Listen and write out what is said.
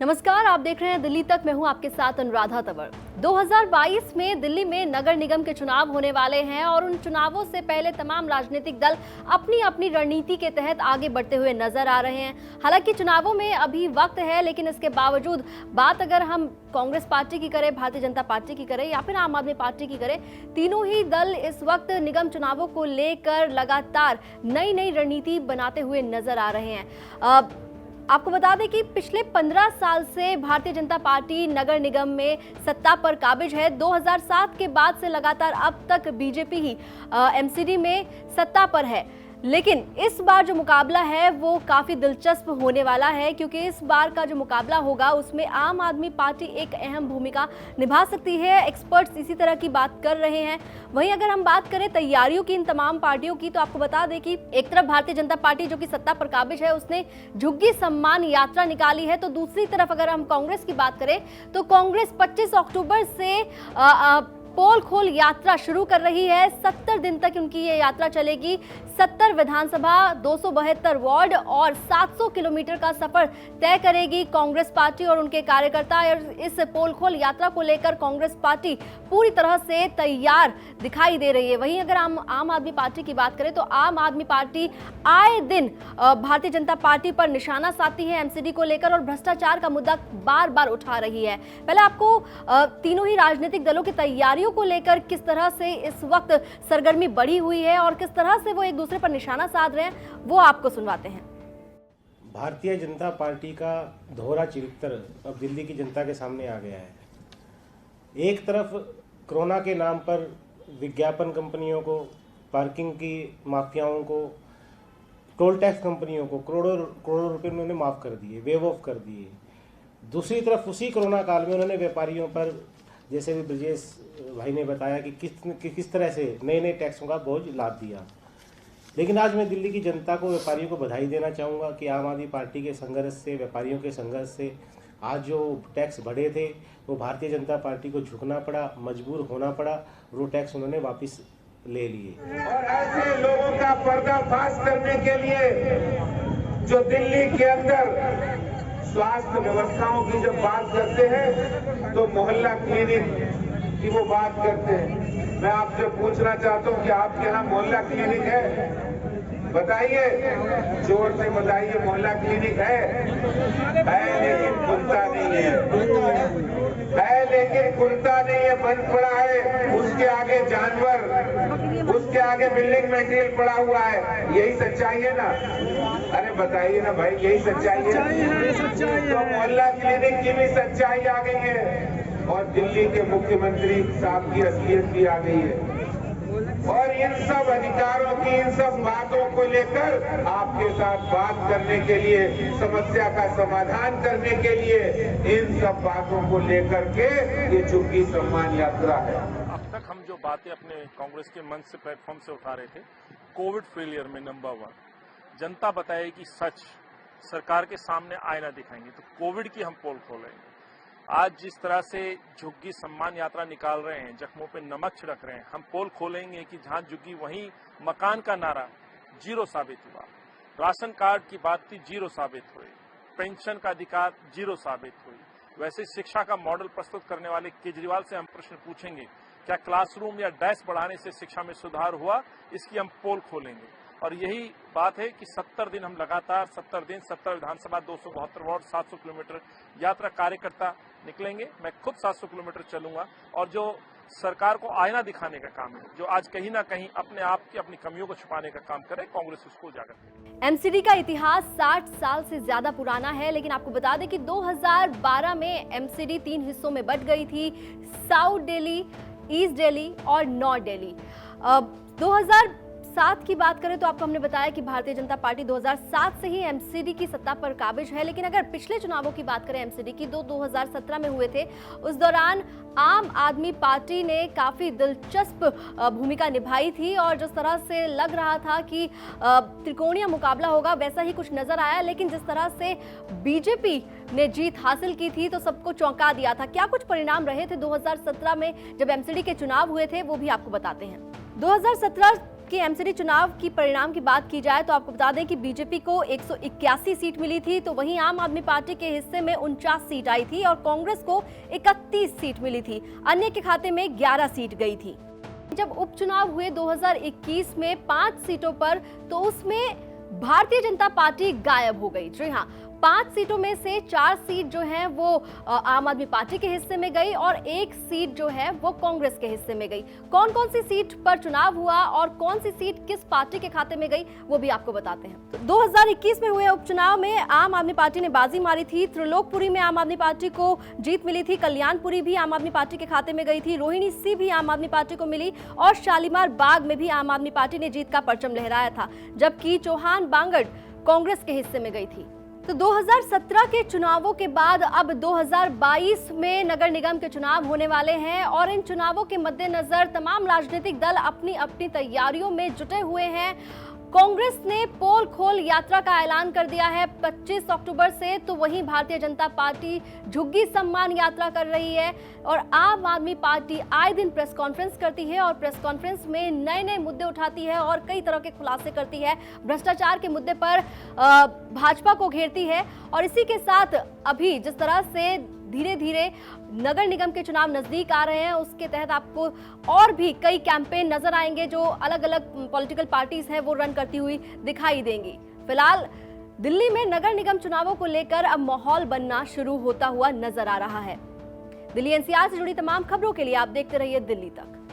नमस्कार, आप देख रहे हैं दिल्ली तक। मैं हूं आपके साथ अनुराधा तंवर। 2022 में दिल्ली में नगर निगम के चुनाव होने वाले हैं और उन चुनावों से पहले तमाम राजनीतिक दल अपनी अपनी रणनीति के तहत आगे बढ़ते हुए नजर आ रहे हैं। हालांकि चुनावों में अभी वक्त है, लेकिन इसके बावजूद बात अगर हम कांग्रेस पार्टी की करें, भारतीय जनता पार्टी की करें या फिर आम आदमी पार्टी की करें, तीनों ही दल इस वक्त निगम चुनावों को लेकर लगातार नई नई रणनीति बनाते हुए नजर आ रहे हैं। आपको बता दें कि पिछले 15 साल से भारतीय जनता पार्टी नगर निगम में सत्ता पर काबिज है। 2007 के बाद से लगातार अब तक बीजेपी ही एमसीडी में सत्ता पर है। लेकिन इस बार जो मुकाबला है वो काफी दिलचस्प होने वाला है, क्योंकि इस बार का जो मुकाबला होगा उसमें आम आदमी पार्टी एक अहम भूमिका निभा सकती है। एक्सपर्ट्स इसी तरह की बात कर रहे हैं। वहीं अगर हम बात करें तैयारियों की इन तमाम पार्टियों की, तो आपको बता दें कि एक तरफ भारतीय जनता पार्टी जो कि सत्ता पर काबिज है, उसने झुग्गी सम्मान यात्रा निकाली है, तो दूसरी तरफ अगर हम कांग्रेस की बात करें तो कांग्रेस 25 अक्टूबर से पोल खोल यात्रा शुरू कर रही है। 70 दिन तक उनकी ये यात्रा चलेगी। 70 विधानसभा, 272 वार्ड और 700 किलोमीटर का सफर तय करेगी कांग्रेस पार्टी और उनके कार्यकर्ता। इस पोल खोल यात्रा को लेकर कांग्रेस पार्टी पूरी तरह से तैयार दिखाई दे रही है। वहीं अगर हम आम आदमी पार्टी की बात करें तो आम आदमी पार्टी आए दिन भारतीय जनता पार्टी पर निशाना साधती है एमसीडी को लेकर और भ्रष्टाचार का मुद्दा बार बार उठा रही है। पहले आपको तीनों ही राजनीतिक दलों की तैयारियों को लेकर किस तरह से इस वक्त सरगर्मी बढ़ी हुई है और किस तरह से वो एक दूसरे पर निशाना साध रहे हैं, वो आपको सुनवाते हैं। भारतीय जनता पार्टी का दोहरा चरित्र अब दिल्ली की जनता के सामने आ गया है। एक तरफ कोरोना के नाम पर विज्ञापन कंपनियों को, पार्किंग की माफियाओं को, टोल टैक्स कंपनियों को करोड़ों करोड़ों रुपए उन्होंने माफ़ कर दिए, वेव ऑफ कर दिए। दूसरी तरफ उसी कोरोना काल में उन्होंने व्यापारियों पर, जैसे भी ब्रजेश भाई ने बताया कि किस तरह से नए नए टैक्सों का बोझ लाद दिया। लेकिन आज मैं दिल्ली की जनता को, व्यापारियों को बधाई देना चाहूँगा कि आम आदमी पार्टी के संघर्ष से, व्यापारियों के संघर्ष से आज जो टैक्स बढ़े थे वो भारतीय जनता पार्टी को झुकना पड़ा, मजबूर होना पड़ा, वो टैक्स उन्होंने वापस ले लिए। और ऐसे लोगों का पर्दाफाश करने के लिए जो दिल्ली के अंदर स्वास्थ्य व्यवस्थाओं की जब बात करते हैं तो मोहल्ला क्लिनिक की वो बात करते हैं। मैं आपसे पूछना चाहता हूं कि आपके यहाँ मोहल्ला क्लिनिक है? बताइए, जोर से बताइए, मोहल्ला क्लिनिक है लेकिन खुलता नहीं है लेकिन खुलता नहीं है, बंद पड़ा है। उसके आगे जानवर, उसके आगे बिल्डिंग मटेरियल पड़ा हुआ है। यही सच्चाई है ना? अरे बताइए ना भाई, यही सच्चाई है? तो मोहल्ला क्लिनिक की भी सच्चाई आ गई है और दिल्ली के मुख्यमंत्री साहब की असलियत भी आ गई है। और इन सब अधिकारों की, इन सब बातों को लेकर आपके साथ बात करने के लिए, समस्या का समाधान करने के लिए, इन सब बातों को लेकर के ये झुग्गी सम्मान यात्रा है। अब तक हम जो बातें अपने कांग्रेस के मंच से, प्लेटफॉर्म से उठा रहे थे, कोविड फेलियर में नंबर 1, जनता बताएगी सच, सरकार के सामने आईना दिखाएंगे, तो कोविड की हम पोल खोलेंगे। आज जिस तरह से झुग्गी सम्मान यात्रा निकाल रहे हैं, जख्मों पे नमक छिड़क रहे हैं, हम पोल खोलेंगे कि जहां झुग्गी वहीं मकान का नारा जीरो साबित हुआ, राशन कार्ड की बात थी जीरो साबित हुई, पेंशन का अधिकार जीरो साबित हुई। वैसे शिक्षा का मॉडल प्रस्तुत करने वाले केजरीवाल से हम प्रश्न पूछेंगे, क्या क्लासरूम या डेस्क बढ़ाने से शिक्षा में सुधार हुआ? इसकी हम पोल खोलेंगे। और यही बात है कि 70 दिन हम लगातार 70 दिन 70 विधानसभा, 272 वार्ड, 700 किलोमीटर यात्रा कार्यकर्ता निकलेंगे। मैं खुद 700 किलोमीटर चलूंगा और जो सरकार को आईना दिखाने का काम है, जो आज कहीं ना कहीं अपने आप की, अपनी कमियों को छुपाने का काम करे, कांग्रेस उसको उजागर करे। एमसीडी का इतिहास 60 साल से ज्यादा पुराना है, लेकिन आपको बता दें कि 2012 में एमसीडी 3 हिस्सों में बंट गई थी, साउथ दिल्ली, ईस्ट दिल्ली और नॉर्थ दिल्ली। 2007 की बात करें तो आपको हमने बताया कि भारतीय जनता पार्टी 2007 से ही एमसीडी की सत्ता पर काबिज है। लेकिन अगर पिछले चुनावों की बात करें एमसीडी की, 2017 में हुए थे, उस दौरान आम आदमी पार्टी ने काफी दिलचस्प भूमिका निभाई थी और जिस तरह से लग रहा था कि त्रिकोणीय मुकाबला होगा, वैसा ही कुछ नजर आया। लेकिन जिस तरह से बीजेपी ने जीत हासिल की थी तो सबको चौंका दिया था। क्या कुछ परिणाम रहे थे 2017 में जब एमसीडी के चुनाव हुए थे, वो भी आपको बताते हैं। 2017 जबकि एमसीडी चुनाव की परिणाम की बात की जाए तो आपको बता दें कि बीजेपी को 181 सीट मिली थी, तो वहीं आम आदमी पार्टी के हिस्से में 49 सीट आई थी और कांग्रेस को 31 सीट मिली थी। अन्य के खाते में 11 सीट गई थी। जब उपचुनाव हुए 2021 में 5 सीटों पर, तो उसमें भारतीय जनता पार्टी गायब हो गई। जी हाँ, 5 सीटों में से 4 सीट जो है वो आम आदमी पार्टी के हिस्से में गई और 1 सीट जो है वो कांग्रेस के हिस्से में गई। कौन कौन सी सीट पर चुनाव हुआ और कौन सी सीट किस पार्टी के खाते में गई, वो भी आपको बताते हैं। तो 2021 में हुए उपचुनाव में आम आदमी पार्टी ने बाजी मारी थी। त्रिलोकपुरी में आम आदमी पार्टी को जीत मिली थी, कल्याणपुरी भी आम आदमी पार्टी के खाते में गई थी, रोहिणी सी भी आम आदमी पार्टी को मिली और शालीमार बाग में भी आम आदमी पार्टी ने जीत का परचम लहराया था, जबकि चौहान बांगड़ कांग्रेस के हिस्से में गई थी। तो 2017 के चुनावों के बाद अब 2022 में नगर निगम के चुनाव होने वाले हैं और इन चुनावों के मद्देनजर तमाम राजनीतिक दल अपनी अपनी तैयारियों में जुटे हुए हैं। कांग्रेस ने पोल खोल यात्रा का ऐलान कर दिया है 25 अक्टूबर से, तो वहीं भारतीय जनता पार्टी झुग्गी सम्मान यात्रा कर रही है और आम आदमी पार्टी आए दिन प्रेस कॉन्फ्रेंस करती है और प्रेस कॉन्फ्रेंस में नए नए मुद्दे उठाती है और कई तरह के खुलासे करती है। भ्रष्टाचार के मुद्दे पर भाजपा को घेरती है और इसी के साथ अभी जिस तरह से धीरे धीरे नगर निगम के चुनाव नजदीक आ रहे हैं, उसके तहत आपको और भी कई कैंपेन नजर आएंगे जो अलग अलग पॉलिटिकल पार्टीज हैं वो रन करती हुई दिखाई देंगी। फिलहाल दिल्ली में नगर निगम चुनावों को लेकर अब माहौल बनना शुरू होता हुआ नजर आ रहा है। दिल्ली एनसीआर से जुड़ी तमाम खबरों के लिए आप देखते रहिए दिल्ली तक।